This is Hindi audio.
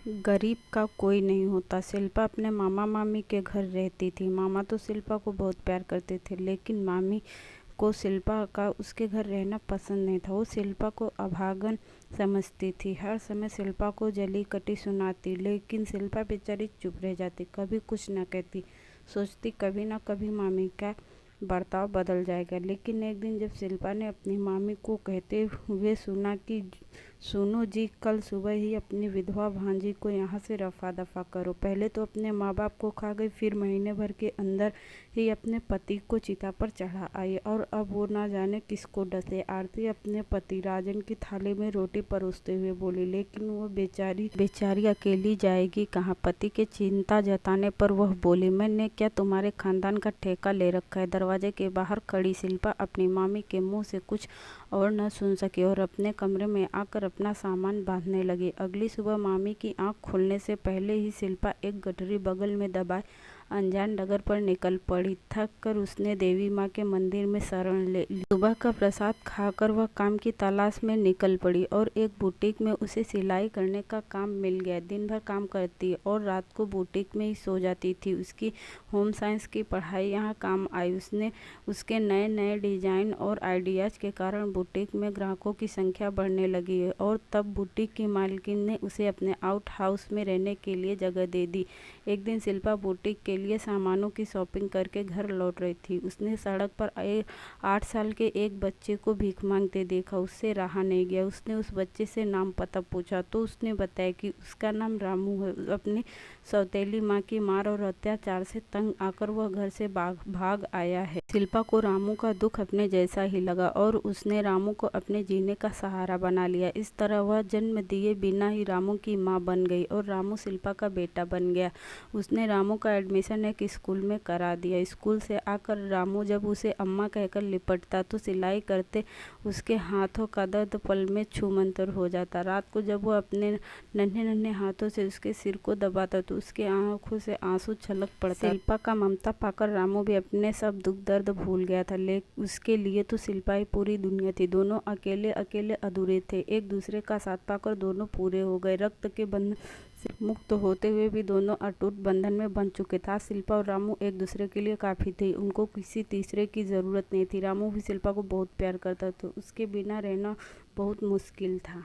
गरीब का कोई नहीं होता। शिल्पा अपने मामा मामी के घर रहती थी। मामा तो शिल्पा को बहुत प्यार करते थे, लेकिन मामी को शिल्पा का उसके घर रहना पसंद नहीं था। वो शिल्पा को अभागन समझती थी। हर समय शिल्पा को जली कटी सुनाती, लेकिन शिल्पा बेचारी चुप रह जाती, कभी कुछ न कहती। सोचती कभी ना कभी मामी का बर्ताव बदल जाएगा। लेकिन एक दिन जब शिल्पा ने अपनी मामी को कहते हुए सुना कि सुनो जी, कल सुबह ही अपनी विधवा भांजी को यहाँ से रफा दफा करो। पहले तो अपने माँ बाप को खा गई, फिर महीने भर के अंदर ही अपने पति को चिता पर चढ़ा आई, और अब वो ना जाने किसको डसे। आरती अपने पति राजन की थाली में रोटी परोसते हुए बोली, लेकिन वो बेचारी अकेली जाएगी कहाँ। पति के चिंता जताने पर वह बोली, मैंने क्या तुम्हारे खानदान का ठेका ले रखा है। दरवाजे के बाहर खड़ी शिल्पा अपनी मामी के मुंह से कुछ और न सुन सकी और अपने कमरे में आकर अपना सामान बांधने लगी। अगली सुबह मामी की आंख खुलने से पहले ही शिल्पा एक गठरी बगल में दबाए अनजान डगर पर निकल पड़ी। थक कर उसने देवी माँ के मंदिर में शरण ले ली। सुबह का प्रसाद खाकर वह काम की तलाश में निकल पड़ी और एक बुटीक में उसे सिलाई करने का काम मिल गया। दिन भर काम करती और रात को बुटीक में ही सो जाती थी। उसकी होम साइंस की पढ़ाई यहाँ काम आई। उसके नए नए डिजाइन और आइडियाज के कारण बुटीक में ग्राहकों की संख्या बढ़ने लगी है, और तब बुटीक की मालकिन ने उसे अपने आउट हाउस में रहने के लिए जगह दे दी। एक दिन शिल्पा बुटीक के लिए सामानों की शॉपिंग करके घर लौट रही थी। उसने सड़क पर 8 साल के एक बच्चे को भीख मांगते देखा। उससे रहा नहीं गया। उसने उस बच्चे से नाम पता पूछा तो उसने बताया कि उसका नाम रामू है। अपनी सौतेली माँ की मार और अत्याचार से तंग आकर वह घर से भाग आया है। शिल्पा को रामू का दुख अपने जैसा ही लगा और उसने रामू को अपने जीने का सहारा बना लिया। इस तरह वह जन्म दिए बिना ही रामू की माँ बन गई और रामू शिल्पा का बेटा बन गया। उसने रामू का एडमिशन एक स्कूल में करा दिया। स्कूल से आकर रामू जब उसे अम्मा कहकर लिपटता तो सिलाई करते उसके हाथों का दर्द पल में छूमंतर हो जाता। रात को जब वो अपने नन्हे नन्हे हाथों से उसके सिर को दबाता तो उसके आंखों से आंसू छलक पड़ता। शिल्पा का ममता पाकर रामू भी अपने सब दुख दर्द भूल गया था। लेकिन उसके लिए तो शिल्पा ही पूरी दुनिया थी। दोनों अकेले अकेले अधूरे थे। एक दूसरे का साथ पाकर दोनों पूरे हो गए। रक्त के बंधन से मुक्त होते हुए भी दोनों अटूट बंधन में बंध चुके थे। शिल्पा और रामू एक दूसरे के लिए काफी थे। उनको किसी तीसरे की जरूरत नहीं थी। रामू भी शिल्पा को बहुत प्यार करता था। उसके बिना रहना बहुत मुश्किल था।